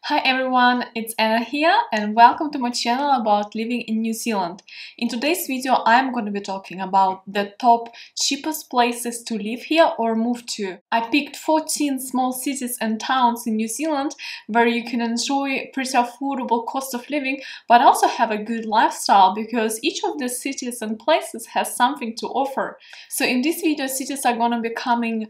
Hi everyone, it's Anna here and welcome to my channel about living in New Zealand. In today's video I'm going to be talking about the top cheapest places to live here or move to. I picked 14 small cities and towns in New Zealand where you can enjoy pretty affordable cost of living but also have a good lifestyle because each of the cities and places has something to offer. So in this video cities are going to be coming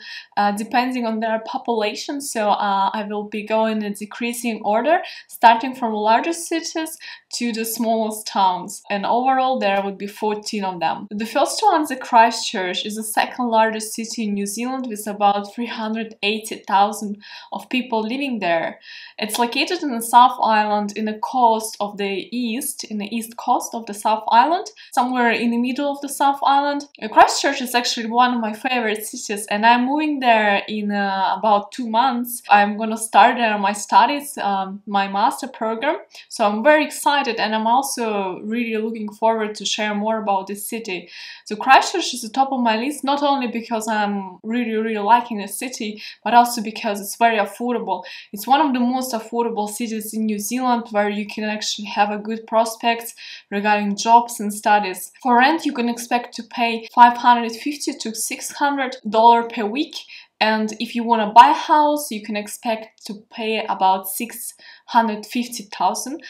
depending on their population, so I will be going in a decreasing order, starting from largest cities to the smallest towns, and overall there would be 14 of them. The first one is Christchurch, is the second largest city in New Zealand with about 380,000 of people living there. It's located in the South Island in the coast of the east, in the east coast of the South Island, somewhere in the middle of the South Island. Christchurch is actually one of my favorite cities and I'm moving there in about 2 months. I'm gonna start there my studies, my master program, so I'm very excited and I'm also really looking forward to share more about this city. So Christchurch is the top of my list, not only because I'm really liking the city, but also because it's very affordable. It's one of the most affordable cities in New Zealand where you can actually have a good prospects regarding jobs and studies. For rent you can expect to pay $550 to $600 per week. And if you want to buy a house, you can expect to pay about 650,000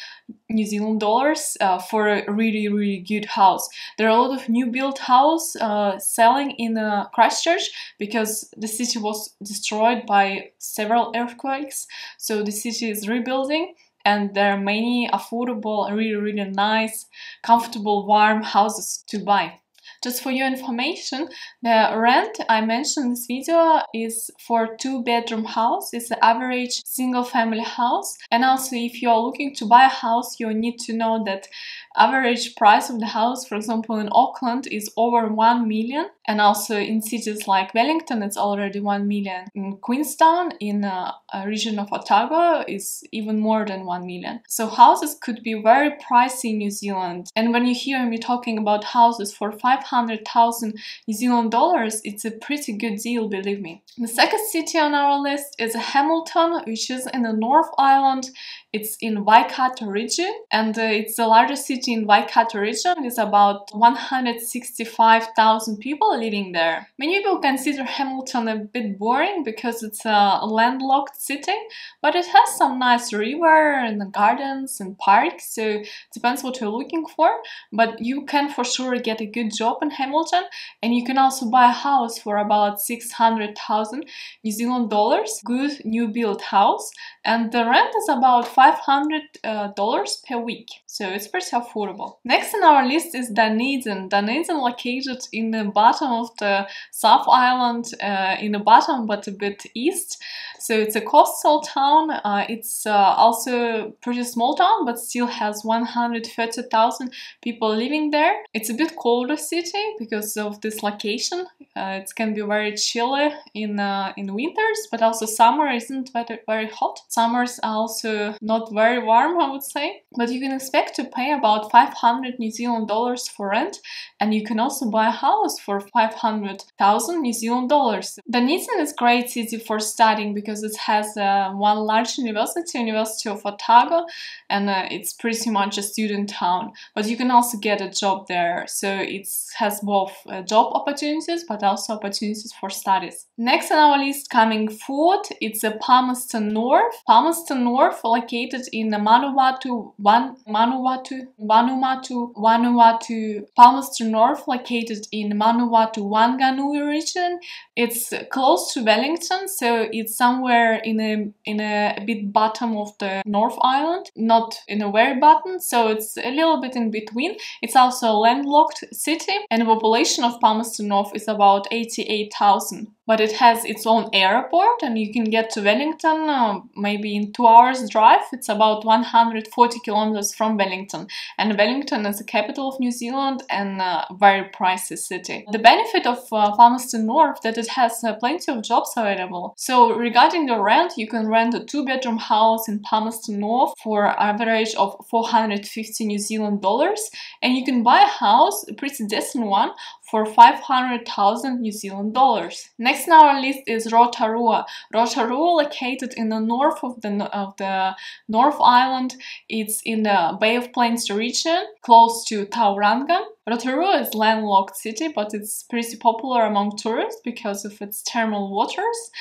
New Zealand dollars for a really good house. There are a lot of new built house selling in Christchurch because the city was destroyed by several earthquakes, so the city is rebuilding. And there are many affordable, really nice, comfortable, warm houses to buy. Just for your information, the rent I mentioned in this video is for 2-bedroom house. It's the average single family house. And also if you are looking to buy a house, you need to know that average price of the house, for example in Auckland, is over 1 million. And also in cities like Wellington, it's already 1 million. In Queenstown, in a region of Otago, is even more than 1 million. So houses could be very pricey in New Zealand. And when you hear me talking about houses for 500,000 New Zealand dollars, it's a pretty good deal, believe me. The second city on our list is Hamilton, which is in the North Island. It's in Waikato region, and it's the largest city in Waikato region. It's about 165,000 people living there. Many people consider Hamilton a bit boring because it's a landlocked city, but it has some nice river and gardens and parks, so it depends what you're looking for. But you can for sure get a good job in Hamilton, and you can also buy a house for about 600,000 New Zealand dollars, good new built house, and the rent is about $500 per week, so it's pretty affordable. Next on our list is Dunedin. Dunedin located in the bottom of the South Island, in the bottom but a bit east, so it's a coastal town. It's also a pretty small town but still has 130,000 people living there. It's a bit colder city because of this location. It can be very chilly in winters, but also summer isn't very hot. Summers are also not very warm, I would say, but you can expect to pay about 500 New Zealand dollars for rent, and you can also buy a house for 500,000 New Zealand dollars. Dunedin is a great city for studying because it has one large university, University of Otago, and it's pretty much a student town, but you can also get a job there, so it has both job opportunities but also opportunities for studies. Next on our list, coming forward, it's Palmerston North. Palmerston North, located in the Palmerston North, located in Whanganui region. It's close to Wellington, so it's somewhere in a bit bottom of the North Island, not in a very bottom, so it's a little bit in between. It's also a landlocked city, and the population of Palmerston North is about 88,000. But it has its own airport and you can get to Wellington maybe in 2 hours drive. It's about 140 kilometers from Wellington, and Wellington is the capital of New Zealand and a very pricey city. The benefit of Palmerston North that it has plenty of jobs available. So regarding the rent, you can rent a 2-bedroom house in Palmerston North for an average of 450 New Zealand dollars, and you can buy a house, a pretty decent recent one for 500,000 New Zealand dollars. Next on our list is Rotorua. Rotorua, located in the north of the North Island. It's in the Bay of Plains region, close to Tauranga. Rotorua is a landlocked city, but it's pretty popular among tourists because of its thermal waters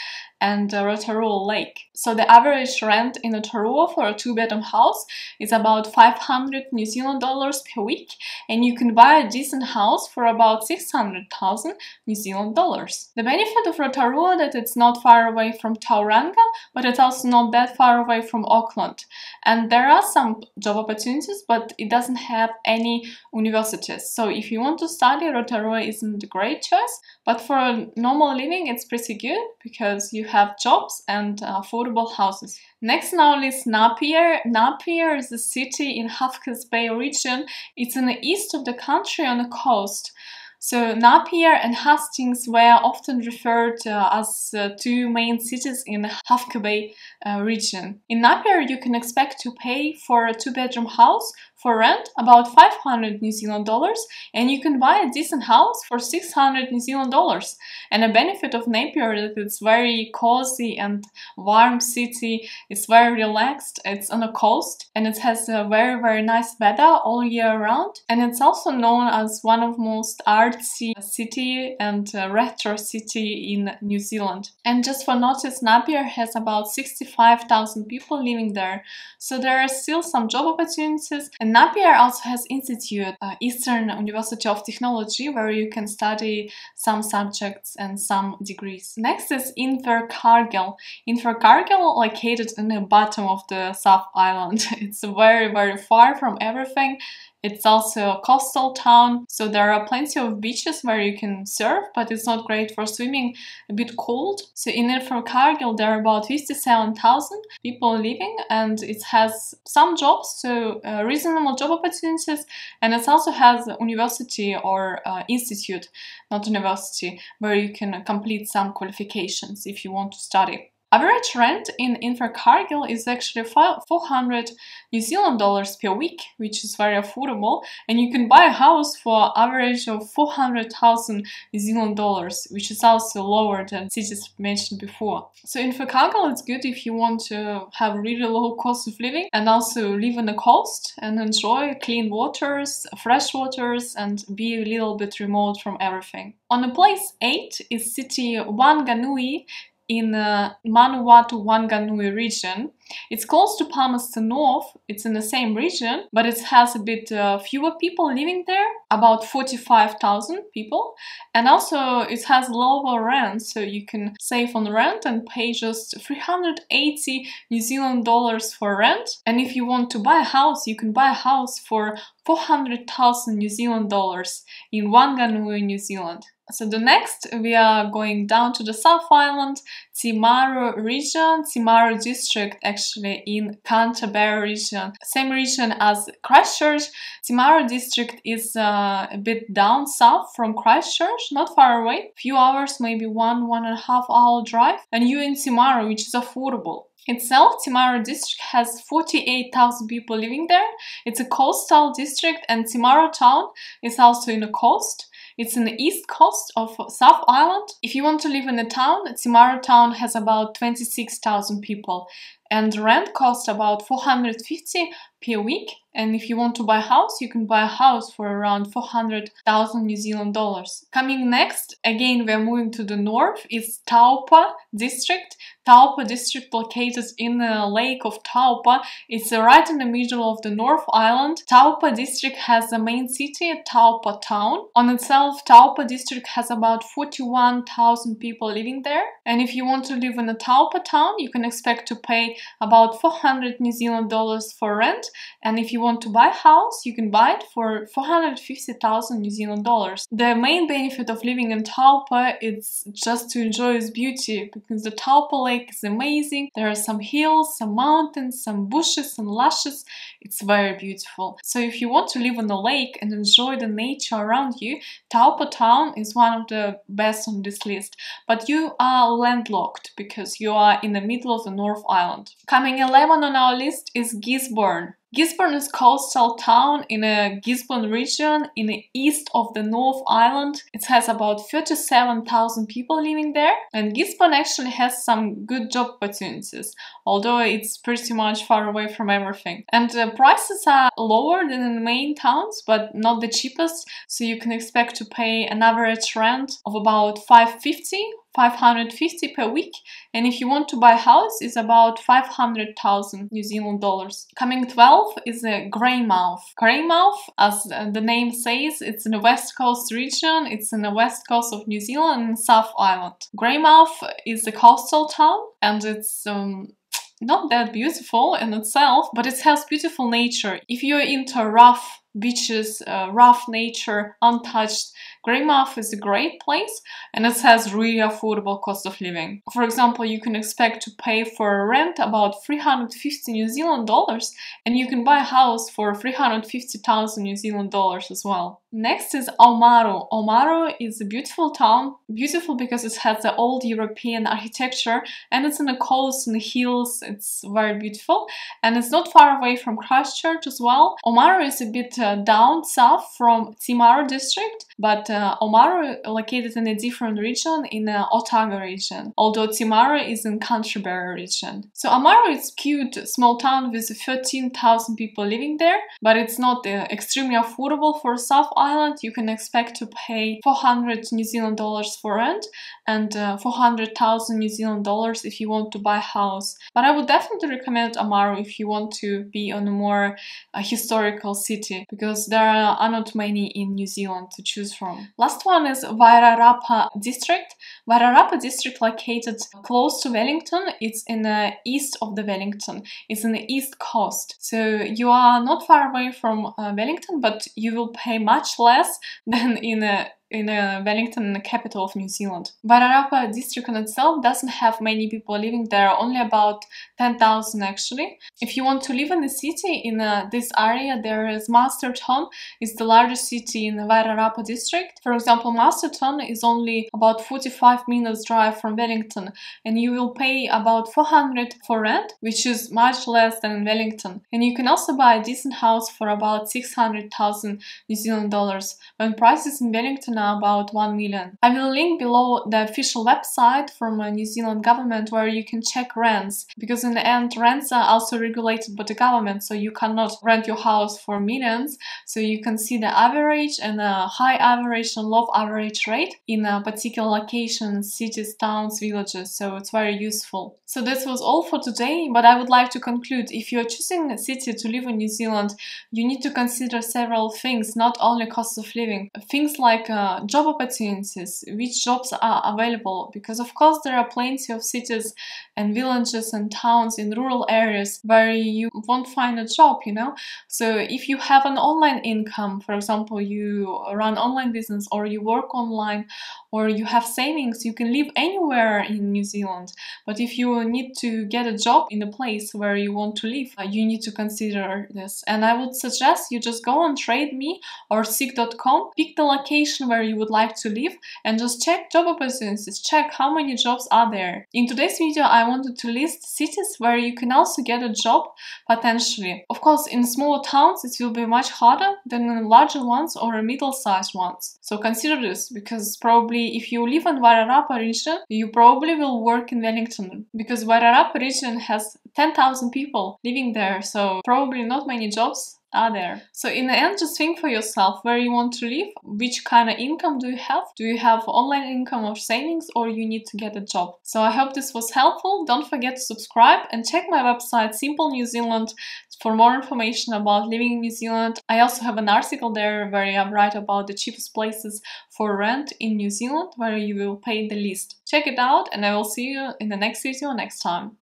and Rotorua Lake. So the average rent in Rotorua for a two-bedroom house is about 500 New Zealand dollars per week, and you can buy a decent house for about 600,000 New Zealand dollars. The benefit of Rotorua is that it's not far away from Tauranga, but it's also not that far away from Auckland. And there are some job opportunities, but it doesn't have any universities. So if you want to study, Rotorua isn't a great choice, but for normal living it's pretty good because you have jobs and affordable houses. Next on our list, Napier. Napier is a city in Hawke's Bay region. It's in the east of the country on the coast. So Napier and Hastings were often referred as two main cities in the Hawke's Bay region. In Napier you can expect to pay for a two-bedroom house for rent about 500 New Zealand dollars, and you can buy a decent house for 600 New Zealand dollars. And a benefit of Napier is that it's very cozy and warm city. It's very relaxed. It's on the coast and it has a very nice weather all year round. And it's also known as one of most artsy city and retro city in New Zealand. And just for notice, Napier has about 65,000 people living there. So there are still some job opportunities. And Napier also has institute, Eastern University of Technology, where you can study some subjects and some degrees. Next is Invercargill. Invercargill, located in the bottom of the South Island. It's very far from everything. It's also a coastal town, so there are plenty of beaches where you can surf, but it's not great for swimming, a bit cold. So in Invercargill there are about 57,000 people living, and it has some jobs, so reasonable job opportunities, and it also has a university or institute, not university, where you can complete some qualifications if you want to study. Average rent in Invercargill is actually 400 New Zealand dollars per week, which is very affordable, and you can buy a house for average of 400,000 New Zealand dollars, which is also lower than cities mentioned before. So Invercargill is good if you want to have really low cost of living and also live on the coast and enjoy clean waters, fresh waters, and be a little bit remote from everything. On the place 8 is city Whanganui, in Manawatu Whanganui region. It's close to Palmerston North, it's in the same region, but it has a bit fewer people living there, about 45,000 people, and also it has lower rent, so you can save on rent and pay just 380 New Zealand dollars for rent. And if you want to buy a house, you can buy a house for 400,000 New Zealand dollars in Whanganui, New Zealand. So the next, we are going down to the South Island, Timaru region, Timaru District, actually in Canterbury region, same region as Christchurch. Timaru District is a bit down south from Christchurch, not far away, few hours, maybe 1.5 hour drive, and you're in Timaru, which is affordable. Itself, Timaru District has 48,000 people living there. It's a coastal district, and Timaru town is also in the coast. It's in the east coast of South Island. If you want to live in the town, Timaru town has about 26,000 people, and rent costs about 450 per week. And if you want to buy a house, you can buy a house for around 400,000 New Zealand dollars. Coming next, again we're moving to the north, is Taupo District. Taupo District, located in the lake of Taupo. It's right in the middle of the North Island. Taupo District has the main city, Taupo Town. On itself, Taupo District has about 41,000 people living there. And if you want to live in a Taupo Town, you can expect to pay about 400 New Zealand dollars for rent. And if you want to buy a house, you can buy it for 450,000 New Zealand dollars. The main benefit of living in Taupo is just to enjoy its beauty, because the Taupo Lake is amazing. There are some hills, some mountains, some bushes and lushes. It's very beautiful. So if you want to live on the lake and enjoy the nature around you, Taupo Town is one of the best on this list. But you are landlocked because you are in the middle of the North Island. Coming 11 on our list is Gisborne. Gisborne is a coastal town in a Gisborne region in the east of the North Island. It has about 37,000 people living there, and Gisborne actually has some good job opportunities, although it's pretty much far away from everything. And the prices are lower than in the main towns, but not the cheapest, so you can expect to pay an average rent of about 550 per week, and if you want to buy a house, it's about 500,000 New Zealand dollars. Coming 12 is a Greymouth. Greymouth, as the name says, it's in the west coast region, it's in the west coast of New Zealand and South Island. Greymouth is a coastal town, and it's not that beautiful in itself, but it has beautiful nature. If you're into rough beaches, rough nature, untouched, Greymouth is a great place, and it has really affordable cost of living. For example, you can expect to pay for a rent about 350 New Zealand dollars, and you can buy a house for 350,000 New Zealand dollars as well. Next is Oamaru. Oamaru is a beautiful town, beautiful because it has the old European architecture, and it's in the coast, in the hills, it's very beautiful, and it's not far away from Christchurch as well. Oamaru is a bit down south from Timaru District, but Oamaru located in a different region, in the Otago region, although Timaru is in Canterbury region. So Oamaru is cute, small town with 13,000 people living there, but it's not extremely affordable for South Island. You can expect to pay 400 New Zealand dollars for rent and 400,000 New Zealand dollars if you want to buy a house. But I would definitely recommend Oamaru if you want to be on a more historical city, because there are not many in New Zealand to choose from. Last one is Wairarapa District. Wairarapa District located close to Wellington. It's in the east of the Wellington. It's in the east coast. So you are not far away from Wellington, but you will pay much less than in Wellington, the capital of New Zealand. Wairarapa district in itself doesn't have many people living there, only about 10,000 actually. If you want to live in the city, in this area, there is Masterton. It's the largest city in the Wairarapa district. For example, Masterton is only about 45 minutes drive from Wellington, and you will pay about 400 for rent, which is much less than in Wellington. And you can also buy a decent house for about 600,000 New Zealand dollars, when prices in Wellington are about 1 million. I will link below the official website from the New Zealand government where you can check rents, because in the end rents are also regulated by the government, so you cannot rent your house for millions, so you can see the average and a high average and low average rate in a particular location, cities, towns, villages, so it's very useful. So this was all for today, but I would like to conclude: if you're choosing a city to live in New Zealand, you need to consider several things, not only cost of living. Things like job opportunities, which jobs are available, because of course there are plenty of cities and villages and towns in rural areas where you won't find a job, you know. So if you have an online income, for example, you run online business or you work online or you have savings, you can live anywhere in New Zealand. But if you need to get a job in the place where you want to live, you need to consider this. And I would suggest you just go on TradeMe or Seek.com, pick the location where you would like to live, and just check job opportunities, check how many jobs are there. In today's video, I wanted to list cities where you can also get a job potentially. Of course, in smaller towns, it will be much harder than in larger ones or middle-sized ones. So consider this, because probably if you live in Wairarapa region, you probably will work in Wellington, because Wairarapa region has 10,000 people living there, so probably not many jobs are there. So in the end, just think for yourself where you want to live, which kind of income do you have? Do you have online income or savings, or you need to get a job? So I hope this was helpful. Don't forget to subscribe and check my website Simple New Zealand for more information about living in New Zealand. I also have an article there where I write about the cheapest places for rent in New Zealand where you will pay the least. Check it out, and I will see you in the next video next time.